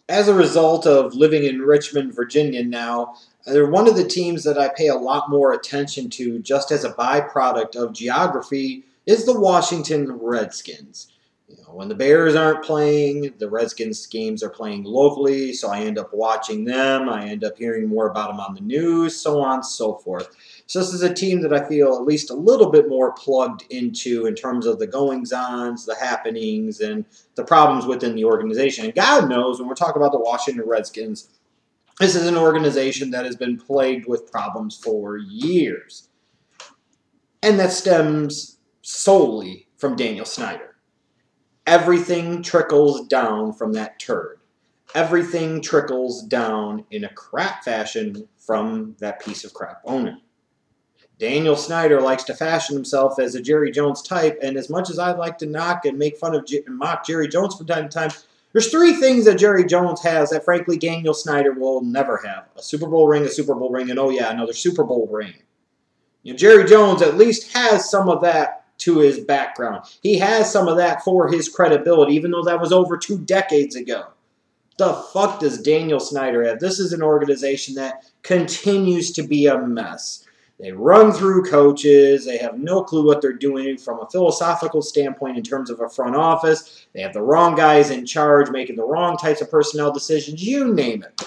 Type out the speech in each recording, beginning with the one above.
as a result of living in Richmond, Virginia now, they're one of the teams that I pay a lot more attention to just as a byproduct of geography is the Washington Redskins. When the Bears aren't playing, the Redskins games are playing locally, so I end up watching them. I end up hearing more about them on the news, so on and so forth. So this is a team that I feel at least a little bit more plugged into in terms of the goings-ons, the happenings, and the problems within the organization. And God knows, when we're talking about the Washington Redskins, this is an organization that has been plagued with problems for years. And that stems solely from Daniel Snyder. Everything trickles down from that turd. Everything trickles down in a crap fashion from that piece of crap owner. Daniel Snyder likes to fashion himself as a Jerry Jones type, and as much as I like to knock and make fun of and mock Jerry Jones from time to time, there's three things that Jerry Jones has that, frankly, Daniel Snyder will never have. A Super Bowl ring, and oh yeah, another Super Bowl ring. Jerry Jones at least has some of that to his background. He has some of that for his credibility, even though that was over 2 decades ago. The fuck does Daniel Snyder have? This is an organization that continues to be a mess. They run through coaches. They have no clue what they're doing from a philosophical standpoint in terms of a front office. They have the wrong guys in charge, making the wrong types of personnel decisions. You name it.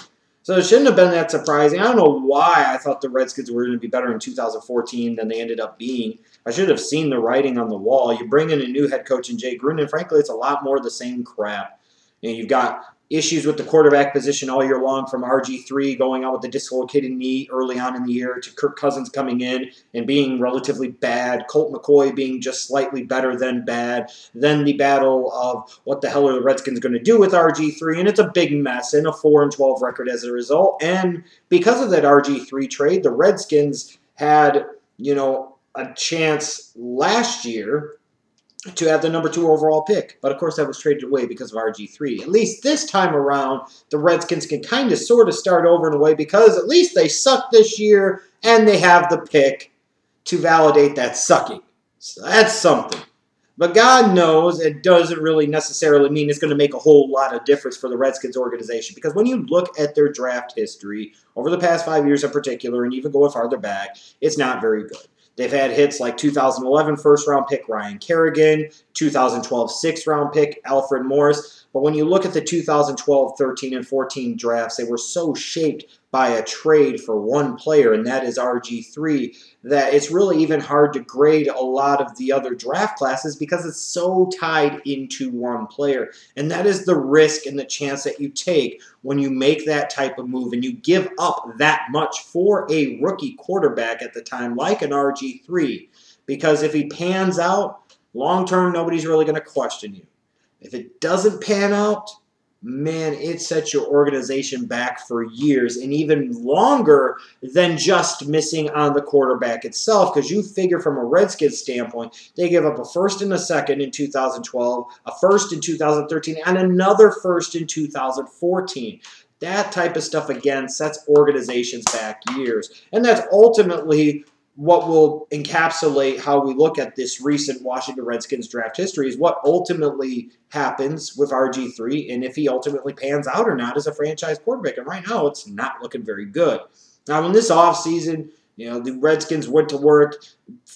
So it shouldn't have been that surprising. I don't know why I thought the Redskins were going to be better in 2014 than they ended up being. I should have seen the writing on the wall. You bring in a new head coach in Jay Gruden, and frankly, it's a lot more of the same crap. You've got issues with the quarterback position all year long, from RG3 going out with the dislocated knee early on in the year to Kirk Cousins coming in and being relatively bad, Colt McCoy being just slightly better than bad, then the battle of what the hell are the Redskins going to do with RG3, and it's a big mess and a 4-12 record as a result. And because of that RG3 trade, the Redskins had, a chance last year to have the number 2 overall pick. But, of course, that was traded away because of RG3. At least this time around, the Redskins can kind of sort of start over in a way because at least they suck this year and they have the pick to validate that sucking. So that's something. But God knows it doesn't really necessarily mean it's going to make a whole lot of difference for the Redskins organization, because when you look at their draft history over the past 5 years in particular, and even going farther back, it's not very good. They've had hits like 2011 first-round pick Ryan Kerrigan, 2012 sixth-round pick Alfred Morris. But when you look at the 2012, 13, and 14 drafts, they were so shaped by a trade for one player, and that is RG3, that it's really even hard to grade a lot of the other draft classes because it's so tied into one player. And that is the risk and the chance that you take when you make that type of move and you give up that much for a rookie quarterback at the time, like an RG3. Because if he pans out, long-term, nobody's really going to question you. If it doesn't pan out, man, it sets your organization back for years, and even longer than just missing on the quarterback itself, because you figure from a Redskins standpoint, they give up a first and a second in 2012, a first in 2013, and another first in 2014. That type of stuff, again, sets organizations back years, and that's ultimately what will encapsulate how we look at this recent Washington Redskins draft history, is what ultimately happens with RG3 and if he ultimately pans out or not as a franchise quarterback. And right now, it's not looking very good. Now, in this offseason, the Redskins went to work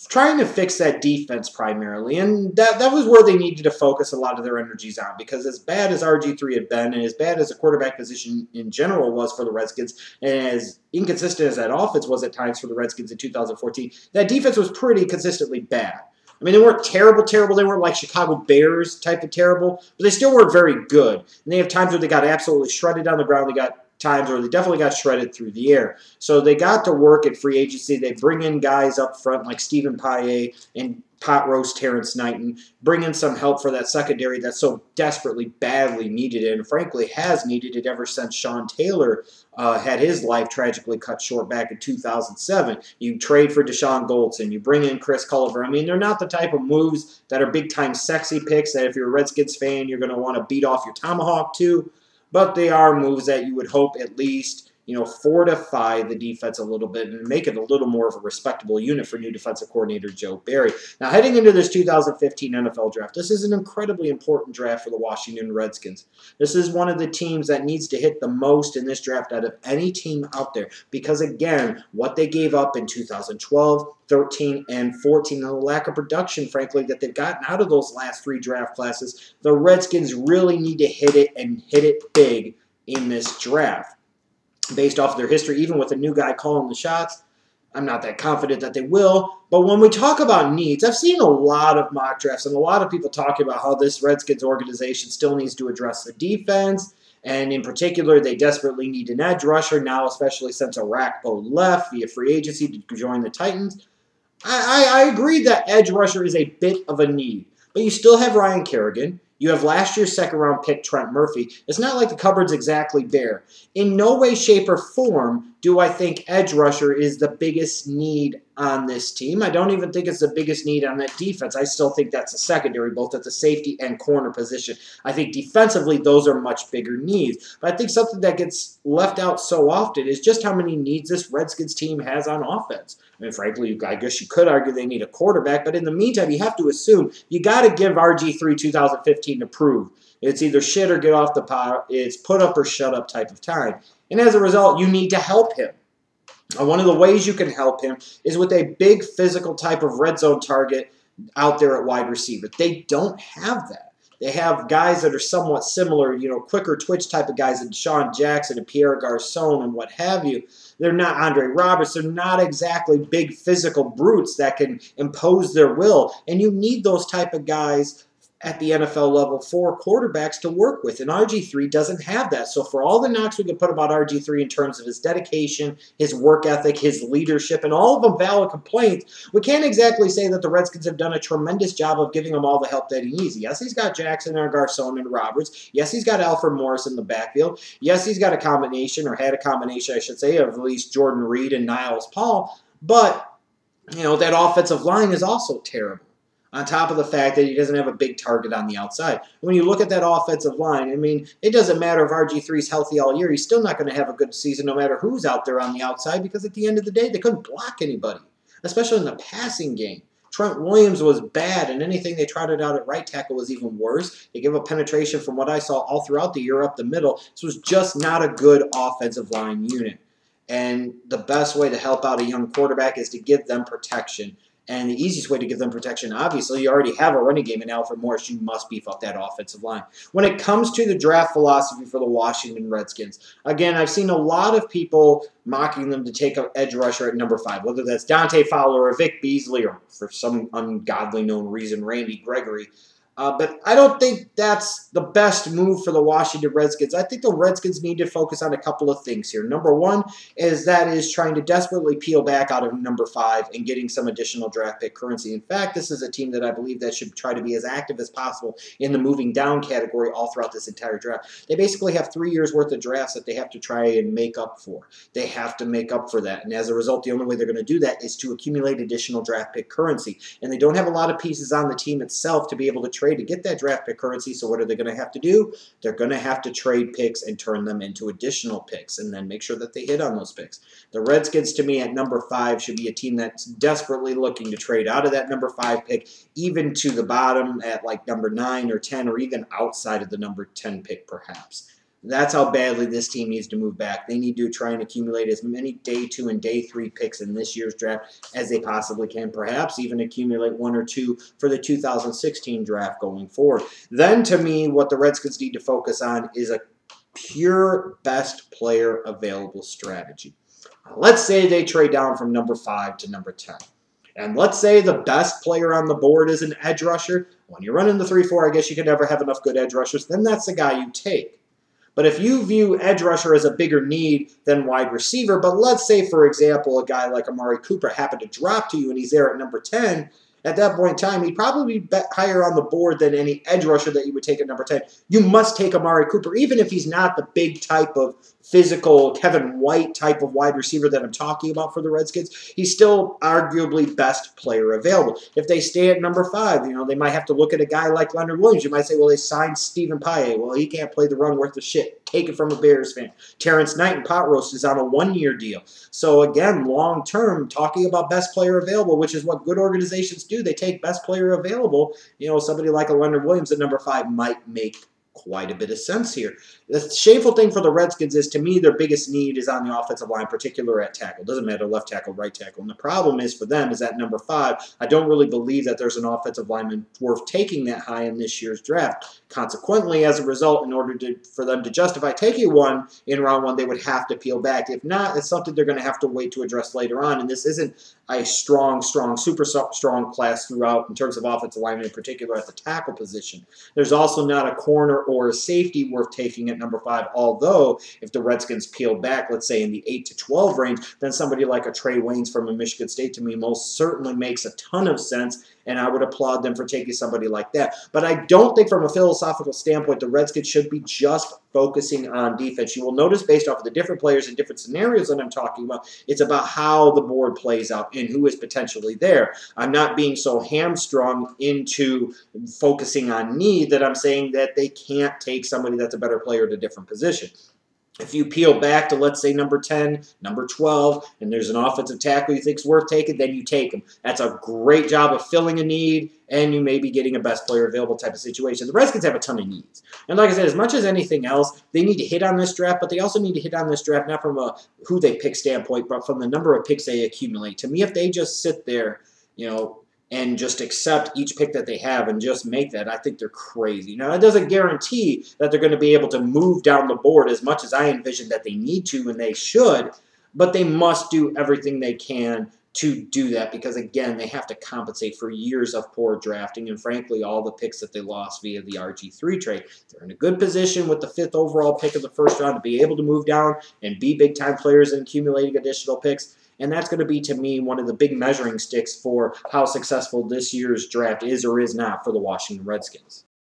trying to fix that defense primarily, and that was where they needed to focus a lot of their energies on, because as bad as RG3 had been, and as bad as the quarterback position in general was for the Redskins, and as inconsistent as that offense was at times for the Redskins in 2014, that defense was pretty consistently bad. I mean, they weren't terrible. They weren't like Chicago Bears type of terrible, but they still weren't very good. And they have times where they got absolutely shredded on the ground. They got times where they definitely got shredded through the air. So they got to work at free agency. They bring in guys up front like Stephen Paye and pot roast Terrence Knighton, bring in some help for that secondary that so desperately, badly needed it, and frankly has needed it ever since Sean Taylor had his life tragically cut short back in 2007. You trade for Deshaun Goldson. You bring in Chris Culliver. I mean, they're not the type of moves that are big-time sexy picks that if you're a Redskins fan, you're going to want to beat off your tomahawk to. But they are moves that you would hope at least fortify the defense a little bit and make it a little more of a respectable unit for new defensive coordinator Joe Barry. Now, heading into this 2015 NFL draft, this is an incredibly important draft for the Washington Redskins. This is one of the teams that needs to hit the most in this draft out of any team out there because, again, what they gave up in 2012, 13, and 14, and the lack of production, frankly, that they've gotten out of those last 3 draft classes, the Redskins really need to hit it and hit it big in this draft. Based off of their history, even with a new guy calling the shots, I'm not that confident that they will. But when we talk about needs, I've seen a lot of mock drafts and a lot of people talking about how this Redskins organization still needs to address the defense. And in particular, they desperately need an edge rusher now, especially since Arakpo left via free agency to join the Titans. I agree that edge rusher is a bit of a need. But you still have Ryan Kerrigan. You have last year's second-round pick, Trent Murphy. It's not like the cupboard's exactly bare. In no way, shape, or form do I think edge rusher is the biggest need on this team. I don't even think it's the biggest need on that defense. I still think that's a secondary, both at the safety and corner position. I think defensively, those are much bigger needs. But I think something that gets left out so often is just how many needs this Redskins team has on offense. I mean, frankly, I guess you could argue they need a quarterback, but in the meantime, you have to assume you got to give RG3 2015 to prove. It's either shit or get off the pot. It's put up or shut up type of time. And as a result, you need to help him. One of the ways you can help him is with a big physical type of red zone target out there at wide receiver. They don't have that. They have guys that are somewhat similar, quicker twitch type of guys, and Deshaun Jackson and Pierre Garçon and what have you. They're not Andre Roberts. They're not exactly big physical brutes that can impose their will. And you need those type of guys at the NFL level for quarterbacks to work with. And RG3 doesn't have that. So for all the knocks we can put about RG3 in terms of his dedication, his work ethic, his leadership, and all of them valid complaints, we can't exactly say that the Redskins have done a tremendous job of giving him all the help that he needs. Yes, he's got Jackson and Garçon and Roberts. Yes, he's got Alfred Morris in the backfield. Yes, he's got a combination, or had a combination, I should say, of at least Jordan Reed and Niles Paul. But, that offensive line is also terrible. On top of the fact that he doesn't have a big target on the outside. When you look at that offensive line, it doesn't matter if RG3 is healthy all year. He's still not going to have a good season no matter who's out there on the outside because at the end of the day, they couldn't block anybody, especially in the passing game. Trent Williams was bad, and anything they trotted out at right tackle was even worse. They give up penetration from what I saw all throughout the year up the middle. This was just not a good offensive line unit. And the best way to help out a young quarterback is to give them protection. And the easiest way to give them protection, obviously, you already have a running game in Alfred Morris. You must beef up that offensive line. When it comes to the draft philosophy for the Washington Redskins, again, I've seen a lot of people mocking them to take an edge rusher at number 5, whether that's Dante Fowler or Vic Beasley or, for some ungodly known reason, Randy Gregory. But I don't think that's the best move for the Washington Redskins. I think the Redskins need to focus on a couple of things here. Number one is trying to desperately peel back out of number 5 and getting some additional draft pick currency. In fact, this is a team that I believe that should try to be as active as possible in the moving down category all throughout this entire draft. They basically have 3 years worth of drafts that they have to try and make up for. They have to make up for that. And as a result, the only way they're going to do that is to accumulate additional draft pick currency. And they don't have a lot of pieces on the team itself to be able to trade to get that draft pick currency. So what are they going to have to do? They're going to have to trade picks and turn them into additional picks and then make sure that they hit on those picks. The Redskins, to me, at number 5 should be a team that's desperately looking to trade out of that number 5 pick, even to the bottom at like number 9 or 10, or even outside of the number 10 pick perhaps. That's how badly this team needs to move back. They need to try and accumulate as many day 2 and day 3 picks in this year's draft as they possibly can, perhaps even accumulate 1 or 2 for the 2016 draft going forward. Then, to me, what the Redskins need to focus on is a pure best player available strategy. Let's say they trade down from number 5 to number 10. And let's say the best player on the board is an edge rusher. When you're running the 3-4, I guess you can never have enough good edge rushers. Then that's the guy you take. But if you view edge rusher as a bigger need than wide receiver, but let's say, for example, a guy like Amari Cooper happened to drop to you and he's there at number 10, at that point in time, he'd probably be higher on the board than any edge rusher that you would take at number 10. You must take Amari Cooper, even if he's not the big type of physical Kevin White type of wide receiver that I'm talking about for the Redskins. He's still arguably best player available. If they stay at number 5, they might have to look at a guy like Leonard Williams. You might say, well, they signed Stephen Paye. Well, he can't play the run worth of shit. take it from a Bears fan. Terrence Knight and Pot Roast is on a 1-year deal. So again, long term, talking about best player available, which is what good organizations do. They take best player available. You know, somebody like a Leonard Williams at number 5 might make quite a bit of sense here. The shameful thing for the Redskins is, to me, their biggest need is on the offensive line, particularly at tackle. Doesn't matter left tackle, right tackle. And the problem is for them is at number 5, I don't really believe that there's an offensive lineman worth taking that high in this year's draft. Consequently, as a result, in order for them to justify taking one in round 1, they would have to peel back. If not, it's something they're going to have to wait to address later on. And this isn't a super strong class throughout in terms of offensive linemen, in particular at the tackle position. There's also not a corner or a safety worth taking at number 5, although if the Redskins peel back, let's say in the 8 to 12 range, then somebody like a Trey Waynes from a Michigan State to me most certainly makes a ton of sense, and I would applaud them for taking somebody like that. But I don't think from a philosophical standpoint the Redskins should be just focusing on defense. You will notice based off of the different players and different scenarios that I'm talking about, it's about how the board plays out and who is potentially there. I'm not being so hamstrung into focusing on need that I'm saying that they can't take somebody that's a better player at a different position. If you peel back to, let's say, number 10, number 12, and there's an offensive tackle you think is worth taking, then you take him. That's a great job of filling a need, and you may be getting a best player available type of situation. The Redskins have a ton of needs. And like I said, as much as anything else, they need to hit on this draft, but they also need to hit on this draft not from a who they pick standpoint, but from the number of picks they accumulate. To me, if they just sit there, you know, and just accept each pick that they have and just make that, I think they're crazy. Now, that doesn't guarantee that they're going to be able to move down the board as much as I envision that they need to and they should, but they must do everything they can to do that because, again, they have to compensate for years of poor drafting and, frankly, all the picks that they lost via the RG3 trade. They're in a good position with the 5th overall pick of the first round to be able to move down and be big-time players and accumulating additional picks. And that's going to be, to me, one of the big measuring sticks for how successful this year's draft is or is not for the Washington Redskins.